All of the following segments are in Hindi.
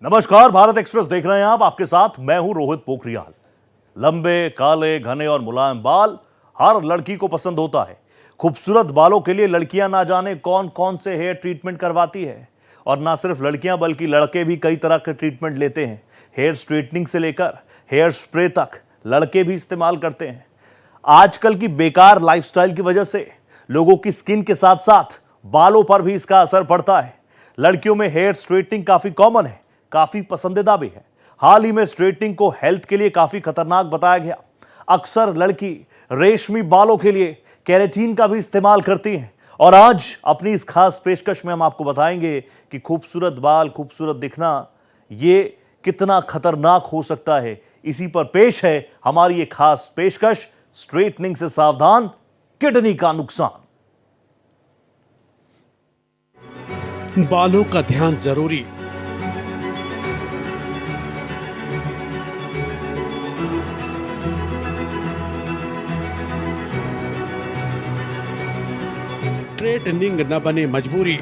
नमस्कार, भारत एक्सप्रेस देख रहे हैं आप। आपके साथ मैं हूं रोहित पोखरियाल। लंबे, काले, घने और मुलायम बाल हर लड़की को पसंद होता है। खूबसूरत बालों के लिए लड़कियां ना जाने कौन कौन से हेयर ट्रीटमेंट करवाती है। और ना सिर्फ लड़कियां बल्कि लड़के भी कई तरह के ट्रीटमेंट लेते हैं। हेयर स्ट्रेटनिंग से लेकर हेयर स्प्रे तक लड़के भी इस्तेमाल करते हैं। आजकल की बेकार लाइफस्टाइल की वजह से लोगों की स्किन के साथ साथ बालों पर भी इसका असर पड़ता है। लड़कियों में हेयर स्ट्रेटनिंग काफी कॉमन है, काफी पसंदीदा भी है। हाल ही में स्ट्रेटनिंग को हेल्थ के लिए काफी खतरनाक बताया गया। अक्सर लड़की रेशमी बालों के लिए केराटिन का भी इस्तेमाल करती हैं। और आज अपनी इस खास पेशकश में हम आपको बताएंगे कि खूबसूरत बाल, खूबसूरत दिखना ये कितना खतरनाक हो सकता है। इसी पर पेश है हमारी ये खास पेशकश, स्ट्रेटनिंग से सावधान, किडनी का नुकसान। बालों का ध्यान जरूरी। स्ट्रेटनिंग न बने मजबूरी।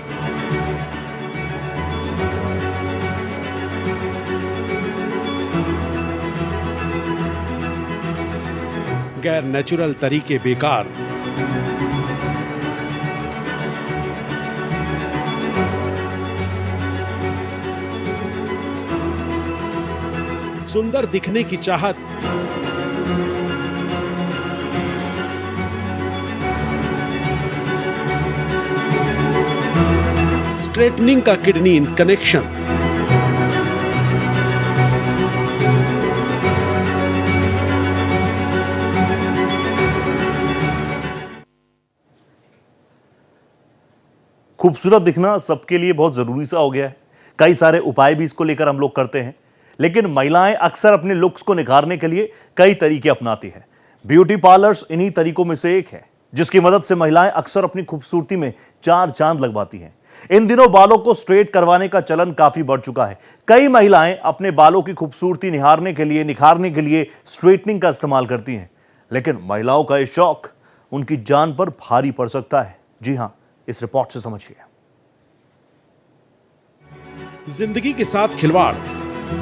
गैर नेचुरल तरीके बेकार। सुंदर दिखने की चाहत। स्ट्रेटनिंग का किडनी कनेक्शन। खूबसूरत दिखना सबके लिए बहुत जरूरी सा हो गया है। कई सारे उपाय भी इसको लेकर हम लोग करते हैं, लेकिन महिलाएं अक्सर अपने लुक्स को निखारने के लिए कई तरीके अपनाती हैं। ब्यूटी पार्लर्स इन्हीं तरीकों में से एक है, जिसकी मदद से महिलाएं अक्सर अपनी खूबसूरती में चार चांद लगवाती हैं। इन दिनों बालों को स्ट्रेट करवाने का चलन काफी बढ़ चुका है। कई महिलाएं अपने बालों की खूबसूरती निखारने के लिए स्ट्रेटनिंग का इस्तेमाल करती हैं, लेकिन महिलाओं का यह शौक उनकी जान पर भारी पड़ सकता है। जी हां, इस रिपोर्ट से समझिए। जिंदगी के साथ खिलवाड़।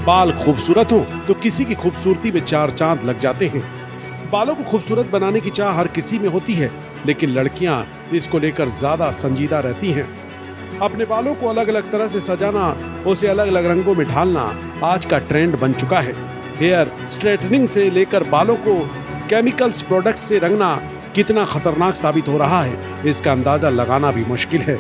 बाल खूबसूरत हो तो किसी की खूबसूरती में चार चांद लग जाते हैं। बालों को खूबसूरत बनाने की चाह हर किसी में होती है, लेकिन लड़कियां इसको लेकर ज्यादा संजीदा रहती हैं। अपने बालों को अलग अलग तरह से सजाना, उसे अलग अलग रंगों में ढालना आज का ट्रेंड बन चुका है। हेयर स्ट्रेटनिंग से लेकर बालों को केमिकल्स प्रोडक्ट से रंगना कितना खतरनाक साबित हो रहा है, इसका अंदाजा लगाना भी मुश्किल है।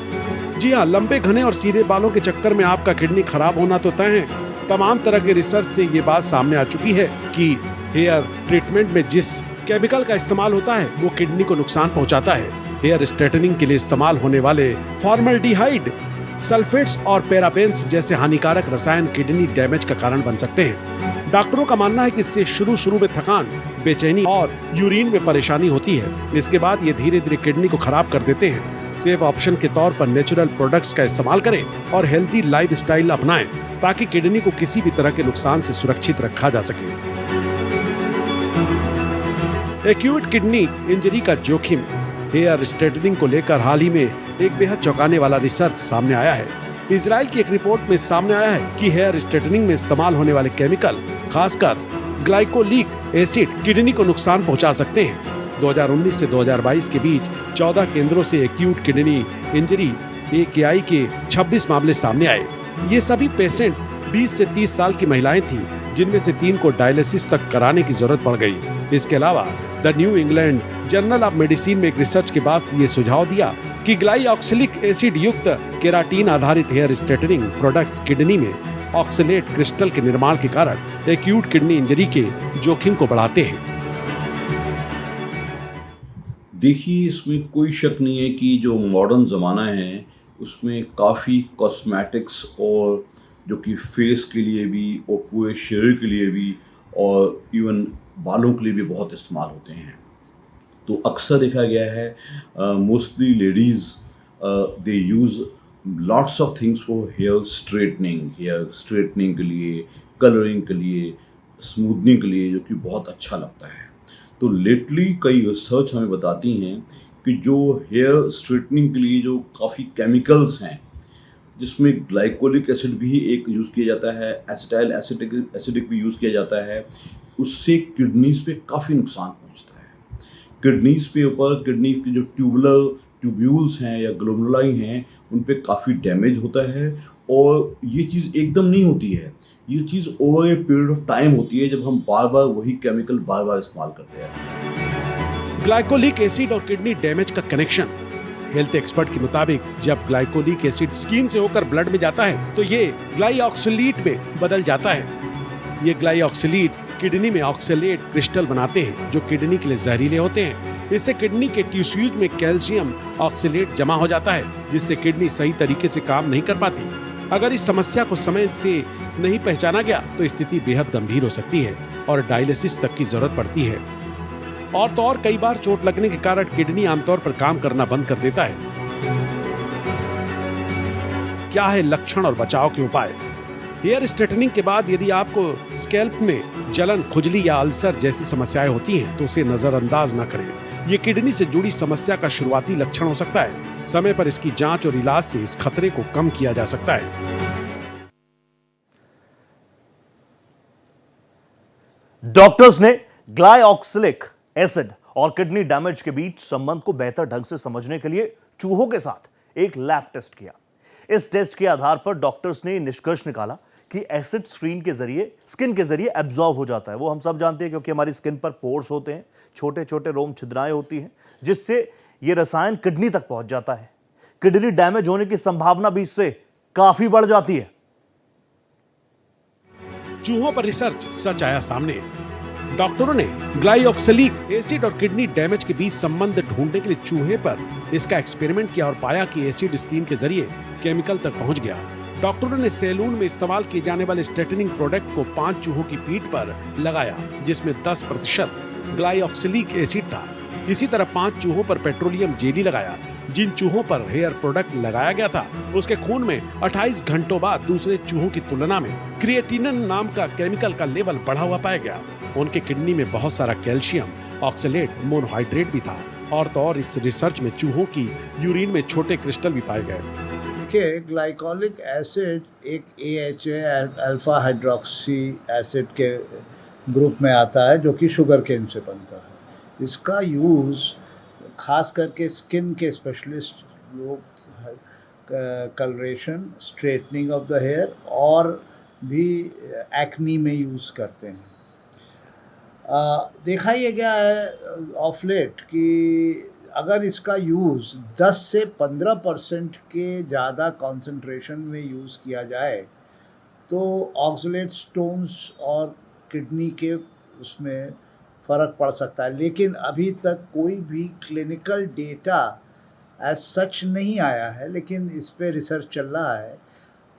जी हाँ, लंबे, घने और सीधे बालों के चक्कर में आपका किडनी खराब होना तो तय है। तमाम तरह के रिसर्च से ये बात सामने आ चुकी है कि हेयर ट्रीटमेंट में जिस केमिकल का इस्तेमाल होता है वो किडनी को नुकसान पहुंचाता है। हेयर स्ट्रेटनिंग के लिए इस्तेमाल होने वाले फॉर्मल्डिहाइड, सल्फेट्स और पैराबेन्स जैसे हानिकारक रसायन किडनी डैमेज का कारण बन सकते हैं। डॉक्टरों का मानना है कि इससे शुरू में थकान, बेचैनी और यूरिन में परेशानी होती है। इसके बाद ये धीरे धीरे किडनी को खराब कर देते हैं। सेफ ऑप्शन के तौर पर नेचुरल प्रोडक्ट्स का इस्तेमाल करें और हेल्थी लाइफस्टाइल अपनाएं, ताकि किडनी को किसी भी तरह के नुकसान से सुरक्षित रखा जा सके। एक्यूट किडनी इंजरी का जोखिम। हेयर स्ट्रेटनिंग को लेकर हाल ही में एक बेहद चौंकाने वाला रिसर्च सामने आया है। इजराइल की एक रिपोर्ट में सामने आया है कि हेयर स्ट्रेटनिंग में इस्तेमाल होने वाले केमिकल, खासकर ग्लाइकोलिक एसिड, किडनी को नुकसान पहुंचा सकते हैं। 2019 से 2022 के बीच 14 केंद्रों से एक्यूट किडनी इंजरी AKI के 26 मामले सामने आए। ये सभी पेशेंट 20 से 30 साल की महिलाएं थीं, जिनमें से 3 को डायलिसिस तक कराने की जरूरत पड़ गई। इसके अलावा the new England journal of medicine में एक रिसर्च के बाद ये सुझाव दिया कि ग्लाइऑक्सिलिक एसिड युक्त केराटिन आधारित हेयर स्ट्रेटनिंग प्रोडक्ट्स किडनी में ऑक्सलेट क्रिस्टल के निर्माण के कारण एक्यूट किडनी इंजरी के जोखिम को बढ़ाते हैं। देखिए, इसमें कोई शक नहीं है कि जो मॉडर्न ज़माना है उसमें काफ़ी कॉस्मेटिक्स और जो कि फेस के लिए भी और पूरे शरीर के लिए भी और इवन बालों के लिए भी बहुत इस्तेमाल होते हैं। तो अक्सर देखा गया है mostly ladies they use lots of things for hair straightening के लिए, कलरिंग के लिए, स्मूथनिंग के लिए, जो कि बहुत अच्छा लगता है। तो लेटली कई रिसर्च हमें बताती हैं कि जो हेयर स्ट्रेटनिंग के लिए जो काफ़ी केमिकल्स हैं जिसमें ग्लाइकोलिक एसिड भी एक यूज़ किया जाता है, एसिटाइल एसिडिक भी यूज़ किया जाता है। उससे किडनीज़ पे काफ़ी नुकसान पहुँचता है। किडनीज़ के ऊपर किडनी के जो ट्यूब्यूल्स हैं या ग्लोमेरुलाई हैं, उन पे काफ़ी डैमेज होता है और ये चीज़ एकदम नहीं होती है। ये चीज़ over a period of time होती है, जब हम बार-बार वही केमिकल बार-बार इस्तेमाल करते हैं। ग्लाइकोलिक एसिड और किडनी डैमेज का कनेक्शन। हेल्थ एक्सपर्ट के मुताबिक जब ग्लाइकोलिक एसिड स्किन से होकर ब्लड में जाता है तो ये ग्लाइऑक्सिलेट में बदल जाता है। ये ग्लाइऑक्सिलेट किडनी में ऑक्सलेट क्रिस्टल बनाते हैं जो किडनी के लिए जहरीले होते हैं। इससे किडनी के टिश्यूज में कैल्शियम ऑक्सलेट जमा हो जाता है, जिससे किडनी सही तरीके से काम नहीं कर पाती। अगर इस समस्या को समय से नहीं पहचाना गया तो स्थिति बेहद गंभीर हो सकती है और डायलिसिस तक की जरूरत पड़ती है। और तो और कई बार चोट लगने के कारण किडनी आमतौर पर काम करना बंद कर देता है। क्या है लक्षण और बचाव के उपाय? हेयर स्ट्रेटनिंग के बाद यदि आपको स्कैल्प में जलन, खुजली या अल्सर जैसी समस्याएं होती हैं तो उसे नजरअंदाज न करें। ये किडनी से जुड़ी समस्या का शुरुआती लक्षण हो सकता है। समय पर इसकी जांच और इलाज से इस खतरे को कम किया जा सकता है। डॉक्टर्स ने ग्लाइऑक्सिलिक एसिड और किडनी डैमेज के बीच संबंध को बेहतर ढंग से समझने के लिए चूहों के साथ एक लैब टेस्ट किया। इस टेस्ट के आधार पर डॉक्टर्स ने निष्कर्ष निकाला कि एसिड स्किन के जरिए एब्जॉर्ब हो जाता है। वो हम सब जानते हैं क्योंकि हमारी स्किन पर पोर्स होते हैं, छोटे छोटे रोम छिद्राएं होती हैं, जिससे ये रसायन किडनी तक पहुंच जाता है। किडनी डैमेज होने की संभावना भी इससे काफी बढ़ जाती है। चूहों पर रिसर्च सच आया सामने। डॉक्टरों ने ग्लाइऑक्सिलिक एसिड और किडनी डैमेज के बीच संबंध ढूंढने के लिए चूहे पर इसका एक्सपेरिमेंट किया और पाया कि एसिड स्किन के जरिए केमिकल तक पहुंच गया। डॉक्टरों ने सैलून में इस्तेमाल किए जाने वाले स्ट्रेटनिंग प्रोडक्ट को 5 चूहों की पीठ पर लगाया, जिसमें 10% ग्लाइऑक्सिलिक एसिड था। इसी तरह 5 चूहों पर पेट्रोलियम जेली लगाया। जिन चूहों पर हेयर प्रोडक्ट लगाया गया था उसके खून में 28 घंटों बाद दूसरे चूहों की तुलना में क्रिएटिनिन नाम का केमिकल का लेवल बढ़ा हुआ पाया गया। उनके किडनी में बहुत सारा कैल्शियम ऑक्सलेट मोनोहाइड्रेट भी था। और तो और इस रिसर्च में चूहों की यूरिन में छोटे क्रिस्टल भी पाए गए। देखिए, ग्लाइकोलिक एसिड एक AHA अल्फा हाइड्रोक्सी एसिड के ग्रुप में आता है जो कि शुगर केन से बनता है। इसका यूज़ खास करके स्किन के स्पेशलिस्ट लोग colouration, straightening of the hair और भी एक्नी में यूज़ करते हैं। देखा ये गया है ऑफ लेट कि अगर इसका यूज़ 10 से 15% के ज़्यादा कंसंट्रेशन में यूज़ किया जाए तो ऑक्सलेट स्टोन्स और किडनी के उसमें फ़र्क पड़ सकता है। लेकिन अभी तक कोई भी क्लिनिकल डेटा एज सच नहीं आया है, लेकिन इस पे रिसर्च चल रहा है।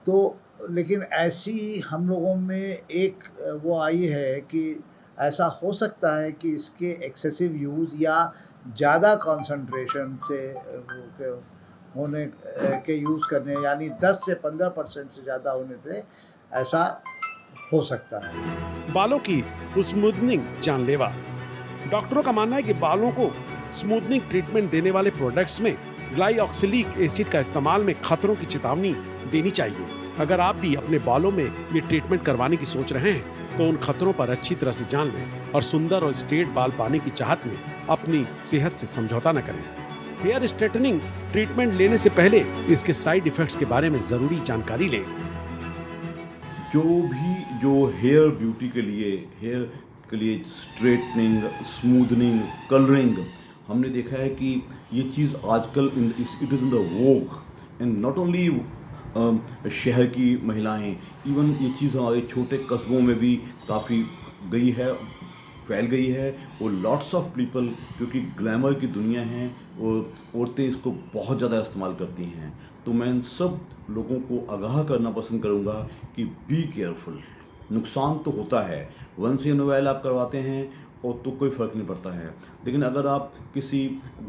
तो लेकिन ऐसी हम लोगों में एक वो आई है कि ऐसा हो सकता है कि इसके एक्सेसिव यूज़ या ज़्यादा कंसंट्रेशन से होने के यूज़ करने, यानी 10 से 15% से ज़्यादा होने पे ऐसा हो सकता है। बालों की स्मूथनिंग जानलेवा। डॉक्टरों का मानना है कि बालों को स्मूथनिंग ट्रीटमेंट देने वाले प्रोडक्ट्स में ग्लाइऑक्सिलिक एसिड का इस्तेमाल में खतरों की चेतावनी देनी चाहिए। अगर आप भी अपने बालों में ये ट्रीटमेंट करवाने की सोच रहे हैं तो उन खतरों पर अच्छी तरह से जान लें और सुंदर और स्ट्रेट बाल पाने की चाहत में अपनी सेहत से समझौता न करें। हेयर स्ट्रेटनिंग ट्रीटमेंट लेने से पहले इसके साइड इफेक्ट्स के बारे में जरूरी जानकारी लें। जो हेयर ब्यूटी के लिए स्ट्रेटनिंग, स्मूथनिंग, कलरिंग, हमने देखा है कि ये चीज़ आजकल it is in the Vogue and not only शहर की महिलाएं, इवन ये चीज़ हमारे छोटे कस्बों में भी काफ़ी फैल गई है। और लॉट्स ऑफ पीपल, क्योंकि ग्लैमर की दुनिया है और औरतें इसको बहुत ज़्यादा इस्तेमाल करती हैं। तो मैं इन सब लोगों को आगाह करना पसंद करूँगा कि बी केयरफुल। नुकसान तो होता है, वंस इन वाइल आप करवाते हैं और तो कोई फ़र्क नहीं पड़ता है। लेकिन अगर आप किसी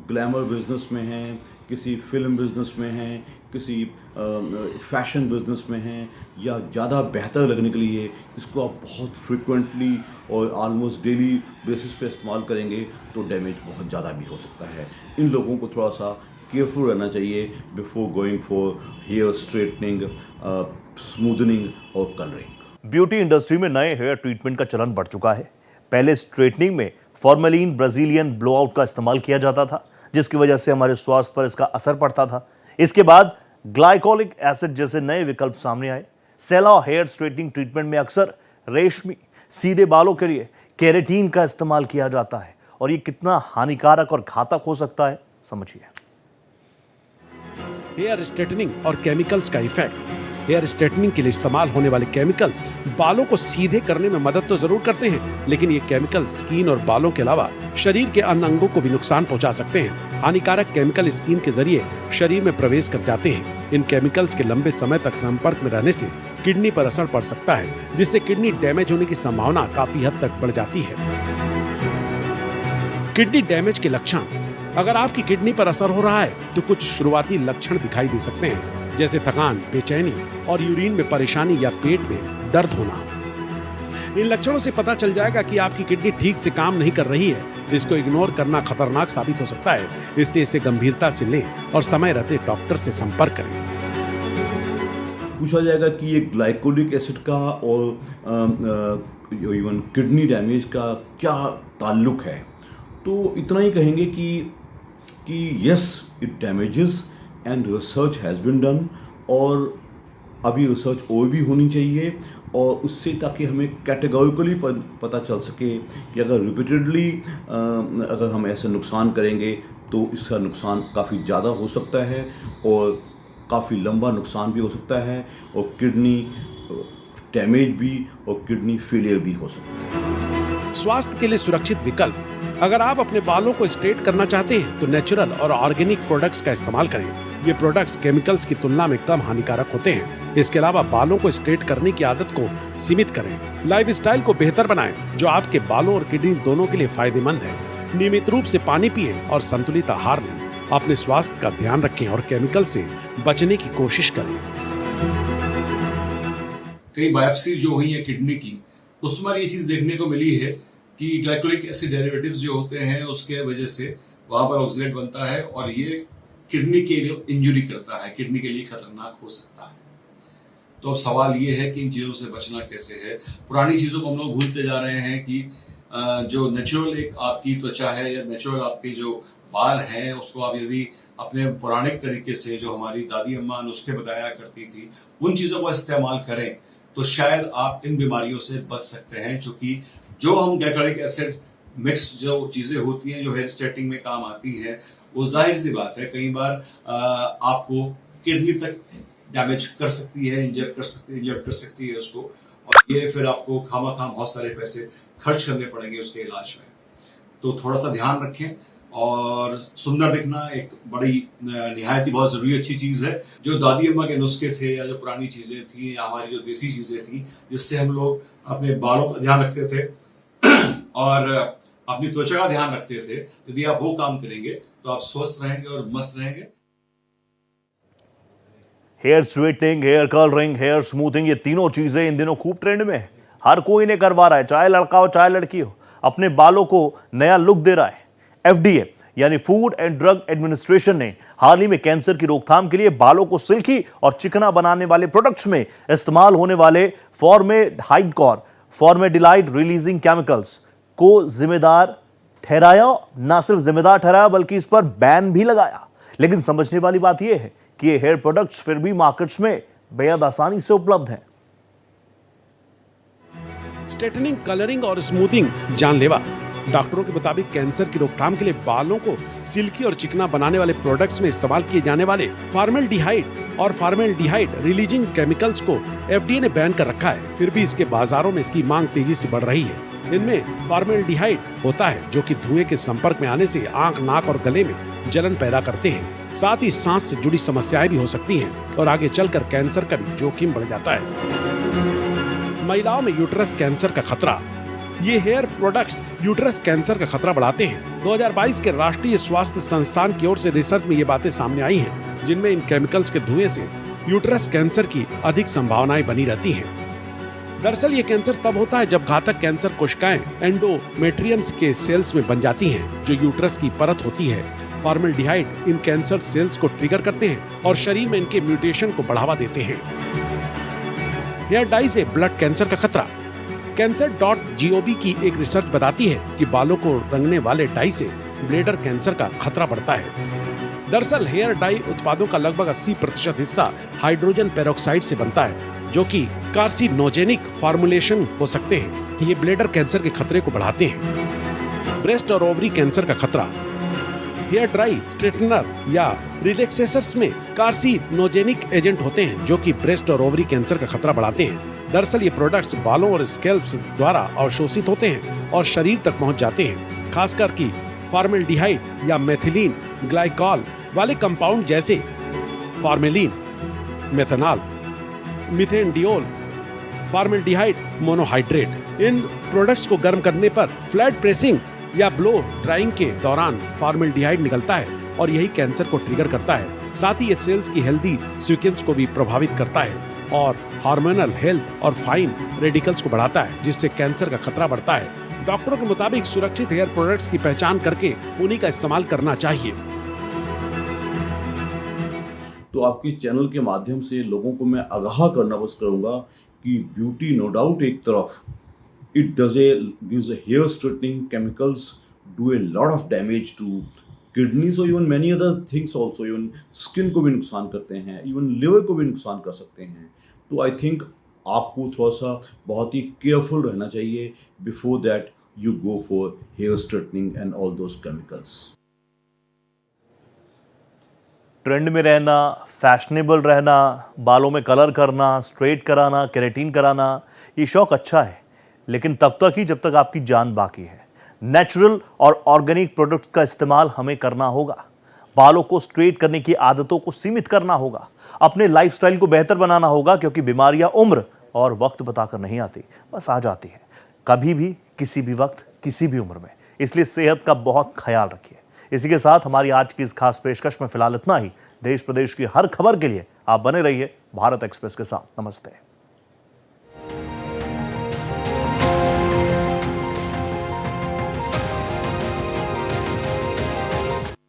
ग्लैमर बिजनेस में हैं, किसी फिल्म बिजनेस में हैं, किसी फैशन बिजनेस में हैं, या ज़्यादा बेहतर लगने के लिए इसको आप बहुत फ्रिक्वेंटली और ऑलमोस्ट डेली बेसिस पे इस्तेमाल करेंगे तो डैमेज बहुत ज़्यादा भी हो सकता है। इन लोगों को थोड़ा सा केयरफुल रहना चाहिए before going for hair straightening, smoothening और कलरिंग। ब्यूटी इंडस्ट्री में नए हेयर ट्रीटमेंट का चलन बढ़ चुका है। पहले स्ट्रेटनिंग में फॉर्मेलिन ब्राजीलियन ब्लोआउट का इस्तेमाल किया जाता था, जिसकी वजह से हमारे स्वास्थ्य पर इसका असर पड़ता था। इसके बाद ग्लाइकोलिक एसिड जैसे नए विकल्प सामने आए। सेला हेयर स्ट्रेटनिंग ट्रीटमेंट में अक्सर रेशमी सीधे बालों के लिए केराटिन का इस्तेमाल किया जाता है, और ये कितना हानिकारक और घातक हो सकता है, समझिए। हेयर स्ट्रेटनिंग और केमिकल्स का इफेक्ट। हेयर स्ट्रेटनिंग के लिए इस्तेमाल होने वाले केमिकल्स बालों को सीधे करने में मदद तो जरूर करते हैं, लेकिन ये केमिकल्स स्किन और बालों के अलावा शरीर के अन्य अंगों को भी नुकसान पहुंचा सकते हैं। हानिकारक केमिकल स्किन के जरिए शरीर में प्रवेश कर जाते हैं। इन केमिकल्स के लंबे समय तक संपर्क में रहने से किडनी पर असर पड़ सकता है, जिससे किडनी डैमेज होने की संभावना काफी हद तक बढ़ जाती है। किडनी डैमेज के लक्षण। अगर आपकी किडनी पर असर हो रहा है तो कुछ शुरुआती लक्षण दिखाई दे सकते हैं, जैसे थकान, बेचैनी और यूरिन में परेशानी या पेट में दर्द होना। इन लक्षणों से पता चल जाएगा कि आपकी किडनी ठीक से काम नहीं कर रही है। इसको इग्नोर करना खतरनाक साबित हो सकता है, इसलिए इसे गंभीरता से लें और समय रहते डॉक्टर से संपर्क करें। पूछा जाएगा कि ये ग्लाइकोलिक एसिड का और इवन किडनी डैमेज का क्या ताल्लुक है, तो इतना ही कहेंगे कि yes, it damages and research has been done, और अभी रिसर्च और भी होनी चाहिए, और उससे ताकि हमें कैटेगोरिकली पता चल सके कि अगर रिपीटेडली अगर हम ऐसे नुकसान करेंगे तो इसका नुकसान काफ़ी ज़्यादा हो सकता है और काफ़ी लंबा नुकसान भी हो सकता है, और किडनी डैमेज भी और किडनी फेलियर भी हो सकता है। स्वास्थ्य के लिए सुरक्षित विकल्प। अगर आप अपने बालों को स्ट्रेट करना चाहते हैं तो नेचुरल और ऑर्गेनिक प्रोडक्ट्स का इस्तेमाल करें। ये प्रोडक्ट्स केमिकल्स की तुलना में कम हानिकारक होते हैं। इसके अलावा बालों को स्ट्रेट करने की आदत को सीमित करें। लाइफस्टाइल को बेहतर बनाएं, जो आपके बालों और किडनी दोनों के लिए फायदेमंद है। नियमित रूप से पानी पिएं और संतुलित आहार लें। अपने स्वास्थ्य का ध्यान रखें और केमिकल से बचने की कोशिश करें। कई बायोप्सी जो हुई है किडनी की, उसमें ये चीज देखने को मिली है कि ग्लाइकोलिक एसिड डेरिवेटिव्स जो होते हैं उसके वजह से वहां पर ऑक्सीडेट बनता है, और ये किडनी के लिए इंजुरी करता है, किडनी के लिए खतरनाक हो सकता है। तो अब सवाल ये है कि इन चीज़ों से बचना कैसे है। पुरानी चीज़ों को हम लोग भूलते जा रहे हैं कि जो नेचुरल एक आपकी त्वचा है या नेचुरल आपके जो बाल हैं, उसको आप यदि अपने पौराणिक तरीके से जो हमारी दादी अम्मा नुस्खे बताया करती थी, उन चीज़ों का इस्तेमाल करें तो शायद आप इन बीमारियों से बच सकते हैं। क्योंकि जो हम ग्लाइकोलिक एसिड मिक्स जो चीज़ें होती हैं जो हेयर स्ट्रेटनिंग में काम आती हैं, वो जाहिर सी बात है कई बार आपको किडनी तक डैमेज कर सकती है, इंजर्ड कर सकती है उसको, और ये फिर आपको खामा बहुत सारे पैसे खर्च करने पड़ेंगे उसके इलाज में। तो थोड़ा सा ध्यान रखें, और सुंदर दिखना एक बड़ी निहायत ही बहुत जरूरी अच्छी चीज़ है। जो दादी अम्मा के नुस्खे थे या जो पुरानी चीज़ें थी या हमारी जो देसी चीज़ें थी, जिससे हम लोग अपने बालों का ध्यान रखते थे और अपनी त्वचा का ध्यान रखते थे, यदि आप वो काम करेंगे तो आप स्वस्थ रहेंगे और मस्त रहेंगे। Hair straightening, hair colouring, hair smoothing, ये तीनों चीजें इन दिनों खूब ट्रेंड में है। हर कोई इन्हें करवा रहा है, चाहे लड़का हो चाहे लड़की हो, अपने बालों को नया लुक दे रहा है। FDA यानी फूड एंड ड्रग एडमिनिस्ट्रेशन ने हाल ही में कैंसर की रोकथाम के लिए बालों को सिल्की और चिकना बनाने वाले प्रोडक्ट्स में इस्तेमाल होने वाले फॉर्मेल्डिहाइड रिलीजिंग केमिकल्स को जिम्मेदार ठहराया। ना सिर्फ जिम्मेदार ठहराया बल्कि इस पर बैन भी लगाया। लेकिन समझने वाली बात यह है कि ये हेयर प्रोडक्ट्स फिर भी मार्केट्स में बेहद आसानी से उपलब्ध हैं। स्ट्रेटनिंग, कलरिंग और स्मूथिंग जानलेवा। डॉक्टरों के मुताबिक कैंसर की रोकथाम के लिए बालों को सिल्की और चिकना बनाने वाले प्रोडक्ट्स में इस्तेमाल किए जाने वाले फॉर्मेल्डिहाइड और फॉर्मेल्डिहाइड रिलीजिंग केमिकल्स को FDA ने बैन कर रखा है। फिर भी इसके बाजारों में इसकी मांग तेजी से बढ़ रही है। इनमें फॉर्मेल्डिहाइड होता है जो कि धुएं के संपर्क में आने से आंख, नाक और गले में जलन पैदा करते हैं। साथ ही सांस से जुड़ी समस्याएं भी हो सकती हैं और आगे चलकर कैंसर का भी जोखिम बढ़ जाता है। महिलाओं में यूट्रस कैंसर का खतरा। ये हेयर प्रोडक्ट्स यूट्रस कैंसर का खतरा बढ़ाते हैं। 2022 के राष्ट्रीय स्वास्थ्य संस्थान की ओर से रिसर्च में ये बातें सामने आई हैं, जिनमें इन केमिकल्स के धुएं से यूट्रस कैंसर की अधिक संभावनाएं बनी रहती हैं। दरअसल ये कैंसर तब होता है जब घातक कैंसर कोशिकाएं एंडोमेट्रियम्स के सेल्स में बन जाती हैं, जो यूट्रस की परत होती है। फॉर्मल्डिहाइड इन कैंसर सेल्स को ट्रिगर करते हैं और शरीर में इनके म्यूटेशन को बढ़ावा देते हैं। हेयर डाई से ब्लड कैंसर का खतरा। Cancer.gov की एक रिसर्च बताती है कि बालों को रंगने वाले डाई से ब्लैडर कैंसर का खतरा बढ़ता है। दरअसल हेयर डाई उत्पादों का लगभग 80% हिस्सा हाइड्रोजन पेरोक्साइड से बनता है, जो कि कार्सिनोजेनिक फॉर्मुलेशन हो सकते हैं। ये ब्लैडर कैंसर के खतरे को बढ़ाते हैं। ब्रेस्ट और ओवरी कैंसर का खतरा। हेयर ड्राई स्ट्रेटनर या रिलैक्सेसर्स में कार्सिनोजेनिक एजेंट होते हैं, जो कि ब्रेस्ट और ओवरी कैंसर का खतरा बढ़ाते हैं। दरअसल ये प्रोडक्ट्स बालों और स्कैल्प्स द्वारा अवशोषित होते हैं और शरीर तक पहुंच जाते हैं। खासकर कि फॉर्मल्डिहाइड या मेथिलीन ग्लाइकॉल वाले कंपाउंड जैसे फॉर्मेलिन, मेथनॉल, मिथेनडियोल, फॉर्मल्डिहाइड मोनोहाइड्रेट। इन प्रोडक्ट्स को गर्म करने पर फ्लैट प्रेसिंग या ब्लो ड्राइंग के दौरान फॉर्मल्डिहाइड निकलता है और यही कैंसर को ट्रिगर करता है। साथ ही ये सेल्स की हेल्दी सीक्वेंस को भी प्रभावित करता है और हार्मोनल हेल्थ और फाइन रेडिकल्स को बढ़ाता है, जिससे कैंसर का खतरा बढ़ता है। डॉक्टरों के मुताबिक सुरक्षित हेयर प्रोडक्ट्स की पहचान करके उन्हीं का इस्तेमाल करना चाहिए। तो आपके चैनल के माध्यम से लोगों को मैं आगाह करना बस करूँगा कि ब्यूटी नो डाउट एक तरफ, it does these hair straightening chemicals do a lot of damage to kidneys or even many other things also, even skin को भी नुकसान करते हैं, even liver को भी नुकसान कर सकते हैं। तो आई थिंक आपको थोड़ा सा बहुत ही केयरफुल रहना चाहिए before that you go for hair straightening and all those chemicals. Trend में रहना, फैशनेबल रहना, बालों में कलर करना, स्ट्रेट कराना, केराटिन कराना, ये शौक अच्छा है, लेकिन तब तक ही जब तक आपकी जान बाकी है। नेचुरल और ऑर्गेनिक प्रोडक्ट्स का इस्तेमाल हमें करना होगा। बालों को स्ट्रेट करने की आदतों को सीमित करना होगा। अपने लाइफस्टाइल को बेहतर बनाना होगा, क्योंकि बीमारियां उम्र और वक्त बताकर नहीं आती, बस आ जाती है कभी भी, किसी भी वक्त, किसी भी उम्र में। इसलिए सेहत का बहुत ख्याल रखिए। इसी के साथ हमारी आज की इस खास पेशकश में फिलहाल इतना ही। देश प्रदेश की हर खबर के लिए आप बने रहिए भारत एक्सप्रेस के साथ। नमस्ते।